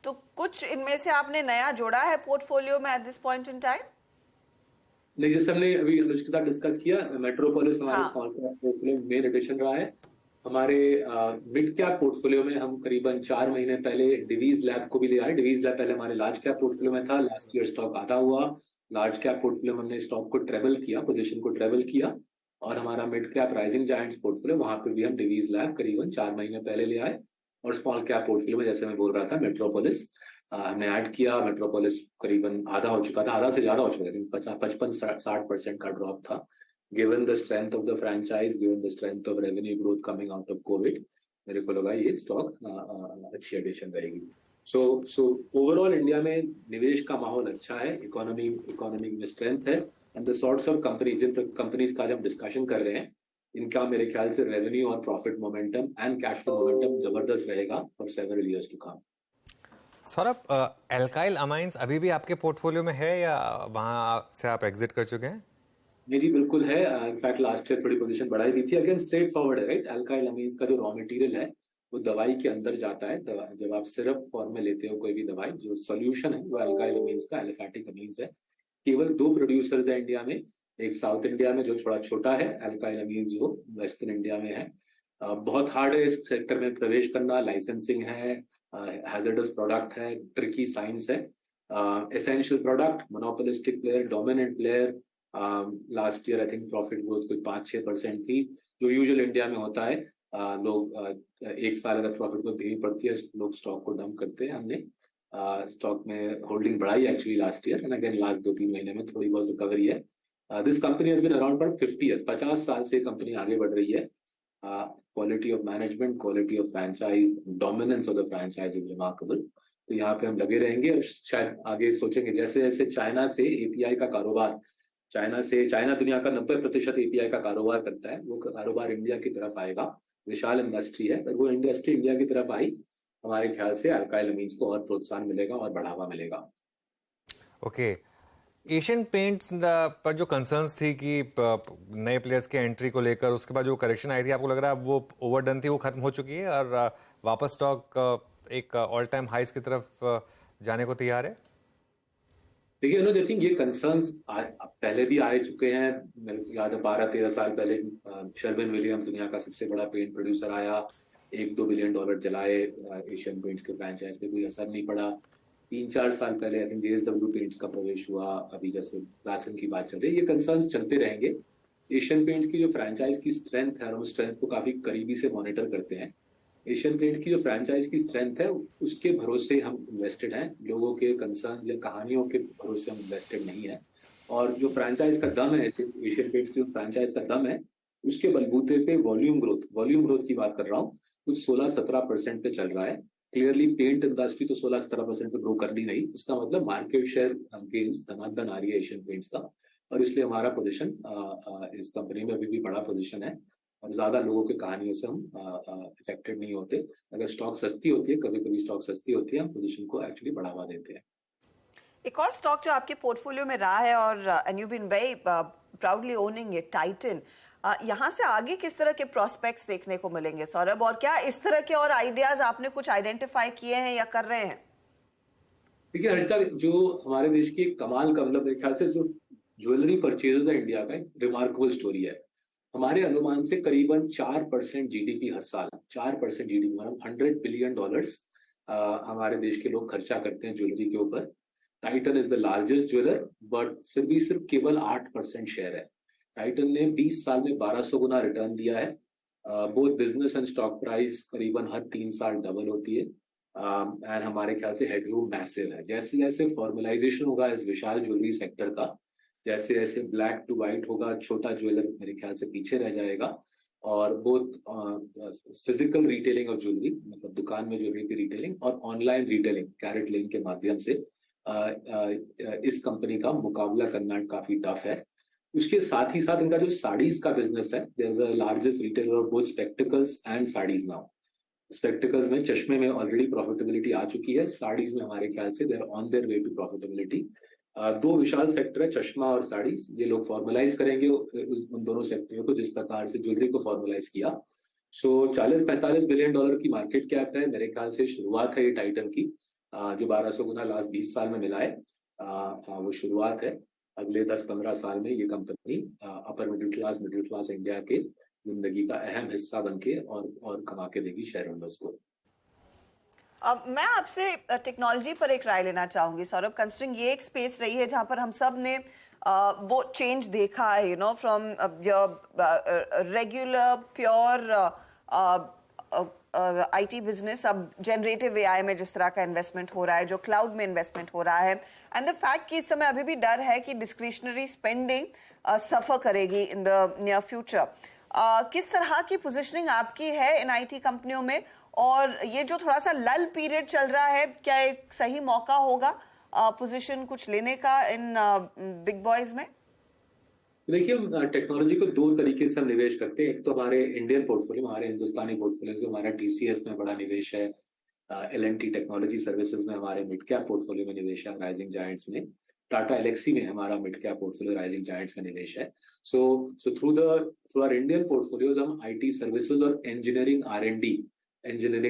तो कुछ इनमें से आपने नया जोड़ा है पोर्टफोलियो में at this point in time? नहीं, जैसे हमने अभी अनुज के साथ डिस्कस किया, मेट्रोपोलिस हमारे हाँ। स्मॉल कैप पोर्टफोलियो में मेन एडिशन रहा है। हमारे मिड कैप पोर्टफोलियो में हम करीबन 4 महीने पहले डिवीज लैब को भी ले आए। डिवीज लैब पहले हमारे लार्ज कैप पोर्टफोलियो में था, लास्ट ईयर स्टॉक आधा हुआ। लार्ज कैप पोर्टफोलियो में हमने स्टॉक को ट्रेवल किया, पोजीशन को ट्रेवल किया। और हमारा mid cap rising giants portfolio, वहां पे भी हम डिवीज लैब करीबन 4 महीने पहले ले आए। और स्मॉल कैप पोर्टफोलियो में जैसे मैं बोल रहा था, मेट्रोपोलिस हमने ऐड किया। मेट्रोपोलिस करीबन आधा हो चुका था, आधा से ज्यादा हो चुका था, 55-60% का ड्रॉप था। Given the strength of the franchise, given the strength of revenue growth coming out of Covid, मेरे को लगा ये स्टॉक अच्छी एडिशन रहेगी। सो ओवरऑल इंडिया में निवेश का माहौल अच्छा है, इकोनॉमी में स्ट्रेंथ है। And the sorts of company, जिन कंपनीज का हम डिस्कशन कर रहे हैं, इनका मेरे ख्याल से रेवेन्यू और profit momentum and cash flow momentum जबरदस्त रहेगा for several years to come. Saurabh, alkyl amines अभी भी आपके पोर्टफोलियो में है या वहां से आप एग्जिट कर चुके हैं? नहीं जी, बिल्कुल है। इनफैक्ट लास्ट ईयर थोड़ी पोजीशन बढ़ाई दी थी। अगेन स्ट्रेट फॉरवर्ड है, राइट। अल्काइल अमीन्स का जो रॉ मटेरियल है वो दवाई के अंदर जाता है। जब आप सिरप फॉर्म में लेते हो कोई भी दवाई, जो सोल्यूशन है वो अल्काइल अमीन्स का, एलिफैटिक अमीन्स है। केवल 2 प्रोड्यूसर्स है इंडिया में। एक साउथ इंडिया में जो थोड़ा छोटा है अल्काइल अमीन्स, जो वेस्टर्न इंडिया में है। बहुत हार्ड है इस सेक्टर में प्रवेश करना, लाइसेंसिंग है, हैजर्डस प्रोडक्ट है, ट्रिकी साइंस है। Essential product, monopolistic player, dominant player. Last year I think profit growth कोई 5-6% थी, जो यूजुअल इंडिया में होता है। लोग एक साल अगर प्रॉफिट ग्रोथ धीमी पड़ती है, लोग स्टॉक को डंप करते हैं। हमने स्टॉक में होल्डिंग बढ़ाई actually last year, and again last 2-3 महीने में थोड़ी बहुत रिकवरी है। This company has been around for 50 years, 50 साल से कंपनी आगे बढ़ रही है। Quality of management, quality of franchise, dominance of the franchise is remarkable. तो यहाँ पे हम लगे रहेंगे और शायद आगे सोचेंगे। जैसे जैसे चाइना से एपीआई का कारोबार, चाइना दुनिया का 90% एपीआई का कारोबार करता है, वो कारोबार इंडिया की तरफ आएगा। विशाल इंडस्ट्री है, अगर वो इंडस्ट्री इंडिया की तरफ आई, हमारे ख्याल से अल्काइल अमीन्स को और प्रोत्साहन मिलेगा और बढ़ावा मिलेगा। ओके। एशियन पेंट्स पर जो कंसर्न्स थी कि नए प्लेयर्स के एंट्री को लेकर, उसके बाद जो करेक्शन आई थी, आपको लग रहा है वो ओवरडन थी, वो खत्म हो चुकी है और वापस स्टॉक एक ऑल टाइम हाइस की तरफ जाने को तैयार है? देखिए अनुज, आई थिंक ये कंसर्न्स पहले भी आ चुके हैं। मेरे को याद है 12-13 साल पहले शर्विन विलियम्स, दुनिया का सबसे बड़ा पेंट प्रोड्यूसर, आया, $1-2 बिलियन जलाए एशियन पेंट्स के फ्रेंचाइज पे, कोई असर नहीं पड़ा। 3-4 साल पहले आई थिंक जेएसडब्ल्यू पेंट्स का प्रवेश हुआ, अभी जैसे राशन की बात चल रही है, ये कंसर्न्स चलते रहेंगे। एशियन पेंट्स की जो फ्रेंचाइज की स्ट्रेंथ है, हम उस स्ट्रेंथ को काफी करीबी से मॉनिटर करते हैं। एशियन पेंट्स की जो फ्रेंचाइज की स्ट्रेंथ है, उसके भरोसे हम इन्वेस्टेड हैं। लोगों के कंसर्न्स या कहानियों के भरोसे हम इन्वेस्टेड नहीं है। और जो फ्रेंचाइज का दम है, एशियन पेंट्स की जो फ्रेंचाइज का दम है, उसके बलबूते पे वॉल्यूम ग्रोथ की बात कर रहा हूँ, कुछ 16-17% पे चल रहा है। क्लियरली पेंट इंडस्ट्री तो 16-17% पे ग्रो कर ली नहीं, उसका मतलब मार्केट शेयर गेन्स धनाधन आ रही है एशियन पेंट्स का। और इसलिए हमारा पोजीशन इस कंपनी में अभी भी बड़ा पोजीशन है और ज्यादा लोगों की कहानियों से हम इफेक्टेड नहीं होते। अगर स्टॉक सस्ती होती है, कभी कभी स्टॉक सस्ती होती है, हम पोजीशन को एक्चुअली बढ़ावा देते हैं। एक और स्टॉक जो आपके पोर्टफोलियो में रहा है और and you been very proudly owning it, Titan, यहाँ से आगे किस तरह के प्रोस्पेक्ट्स देखने को मिलेंगे सौरभ, और क्या इस तरह के और आइडियाज आपने कुछ आइडेंटिफाई किए हैं या कर रहे हैं? देखिए हर्षिता, जो हमारे देश की कमाल का, मतलब मेरे ख्याल से जो ज्वेलरी परचेजेस है इंडिया का, एक रिमार्केबल स्टोरी है। हमारे अनुमान से करीबन 4% जीडीपी हर साल, 4% जीडीपी मतलब $100 बिलियन हमारे देश के लोग खर्चा करते हैं ज्वेलरी के ऊपर। Titan is the largest jeweller, but फिर भी सिर्फ केवल 8% शेयर है। टाइटन ने 20 साल में 1200 गुना रिटर्न दिया है। Both business and stock price करीबन हर 3 साल डबल होती है। एंड हमारे ख्याल से हेडरूम मैसिव है। जैसे जैसे फॉर्मलाइजेशन होगा इस विशाल ज्वेलरी सेक्टर का, जैसे जैसे ब्लैक टू व्हाइट होगा, छोटा ज्वेलर मेरे ख्याल से पीछे रह जाएगा। और both physical retailing of jewellery, मतलब दुकान में ज्वेलरी की रिटेलिंग, और ऑनलाइन रिटेलिंग कैरेट लिंक के माध्यम से इस कंपनी का मुकाबला करना काफी टफ है। उसके साथ ही साथ इनका जो साड़ीज का बिजनेस है, they are the largest retailer of both spectacles and saris now. Spectacles में, चश्मे में ऑलरेडी प्रॉफिटेबिलिटी आ चुकी है, साड़ीज में हमारे ख्याल से they are on their way to profitability. 2 विशाल सेक्टर है, चश्मा और साड़ीज। ये लोग फॉर्मलाइज करेंगे उन दोनों सेक्टरों को जिस प्रकार से ज्वेलरी को फॉर्मलाइज किया। सो $40-45 बिलियन की मार्केट कैप है, मेरे ख्याल से शुरुआत है ये टाइटन की। जो 1200 गुना लास्ट 20 साल में मिला है, वो शुरुआत है। अगले 10-15 साल में ये company upper middle Claas India के जिंदगी का अहम हिस्सा बनके और कमा के देगी शेयर होल्डर्स को। अब मैं आपसे टेक्नोलॉजी पर एक राय लेना चाहूंगी सौरभ। कंसिडरिंग ये एक स्पेस रही है जहां पर हम सब ने वो चेंज देखा है, you know, from regular pure IT business, अब जनरेटिव एआई में जिस तरह का इन्वेस्टमेंट हो रहा है, जो क्लाउड में इन्वेस्टमेंट हो रहा है, एंड द फैक्ट कि इस समय अभी भी डर है कि डिस्क्रिशनरी स्पेंडिंग सफर करेगी इन द नियर फ्यूचर। किस तरह की पोजीशनिंग आपकी है इन आईटी कंपनियों में, और ये जो थोड़ा सा लल पीरियड चल रहा है, क्या एक सही मौका होगा पोजीशन कुछ लेने का इन बिग बॉयज में? देखिए, हम टेक्नोलॉजी को दो तरीके से हम निवेश करते हैं। एक तो हमारे इंडियन पोर्टफोलियो, हमारे हिंदुस्तानी पोर्टफोलियो, जो हमारा टीसीएस में बड़ा निवेश है, एल&टी टेक्नोलॉजी सर्विसेज में हमारे मिड कैप पोर्टफोलियो में निवेश है, राइजिंग जायंट्स में, टाटा एलेक्सी में हमारा mid cap portfolio rising giants में निवेश है। So through our Indian portfolios हम आईटी सर्विसेज और इंजीनियरिंग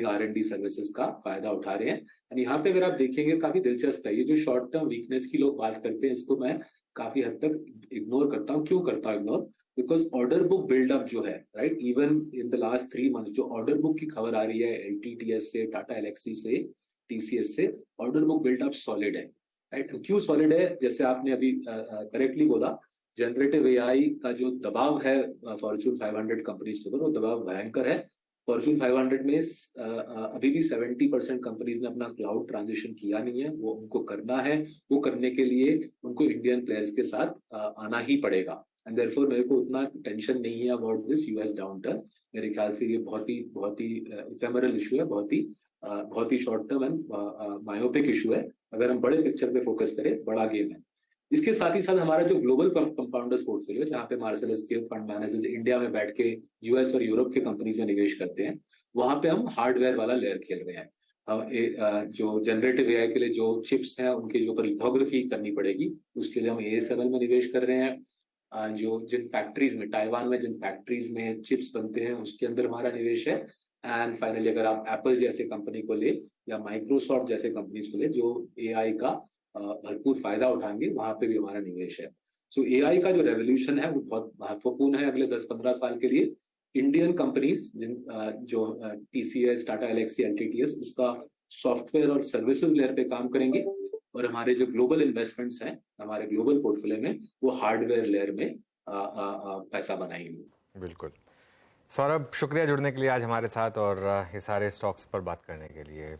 आर&डी सर्विसेज का फायदा उठा रहे हैं। और यहाँ पे अगर आप देखेंगे, काफी दिलचस्प है। ये जो शॉर्ट टर्म वीकनेस की लोग बात करते हैं, इसको मैं काफी हद तक इग्नोर करता हूँ। क्यों करता हूँ ignore? Because order book buildup जो है, right, even in the last 3 months जो ऑर्डर बुक की खबर आ रही है एलटीटीएस से, टाटा एलेक्सी से, टीसीएस से, ऑर्डर बुक बिल्डअप सॉलिड है, राइट। क्यों सॉलिड है? जैसे आपने अभी करेक्टली बोला, जनरेटिव एआई का जो दबाव है फॉर्च्यून 500 कंपनीज के ऊपर, वो दबाव भयंकर है। फॉर्च्यून 500 में अभी भी 70% कंपनीज ने अपना क्लाउड ट्रांजिशन किया नहीं है। वो उनको करना है। वो करने के लिए उनको इंडियन प्लेयर्स के साथ आना ही पड़ेगा। एंड देयरफॉर मेरे को उतना टेंशन नहीं है अबाउट दिस यूएस डाउनटर्न। मेरे ख्याल से ये बहुत ही इफेमरल इशू है, बहुत ही short term and myopic issue है। अगर हम बड़े पिक्चर पे फोकस करें, बड़ा गेम है। इसके साथ ही साथ हमारा जो ग्लोबल कंपाउंडर्स पोर्टफोलियो, जहाँ पे मार्सेलस के फंड मैनेजर्स इंडिया में बैठ के यूएस और यूरोप के कंपनीज में निवेश करते हैं, वहां पे हम हार्डवेयर वाला लेयर खेल रहे हैं। जो जनरेटिव एआई के लिए जो चिप्स हैं, उनके जो ऊपर लिथोग्राफी करनी पड़ेगी, उसके लिए हम ASML में निवेश कर रहे हैं। जो जिन फैक्ट्रीज में, ताइवान में जिन फैक्ट्रीज में चिप्स बनते हैं, उसके अंदर हमारा निवेश है। एंड फाइनली अगर आप एप्पल जैसे कंपनी को ले या माइक्रोसॉफ्ट जैसे कंपनीज को ले, जो एआई का भरपूर फायदा उठाएंगे, वहां पे भी हमारा निवेश है। सो एआई का जो रेवोल्यूशन है वो बहुत महत्वपूर्ण है अगले 10-15 साल के लिए। इंडियन कंपनीज जो टीसीएस, टाटा एलेक्सी, एलटीटीएस, उसका सॉफ्टवेयर और सर्विसेज लेयर पे काम करेंगे, और हमारे जो ग्लोबल इन्वेस्टमेंट्स हैं हमारे ग्लोबल पोर्टफोलियो में, वो हार्डवेयर लेयर में पैसा बनाएंगे। बिल्कुल। सौरभ, शुक्रिया जुड़ने के लिए आज हमारे साथ और ये सारे स्टॉक्स पर बात करने के लिए।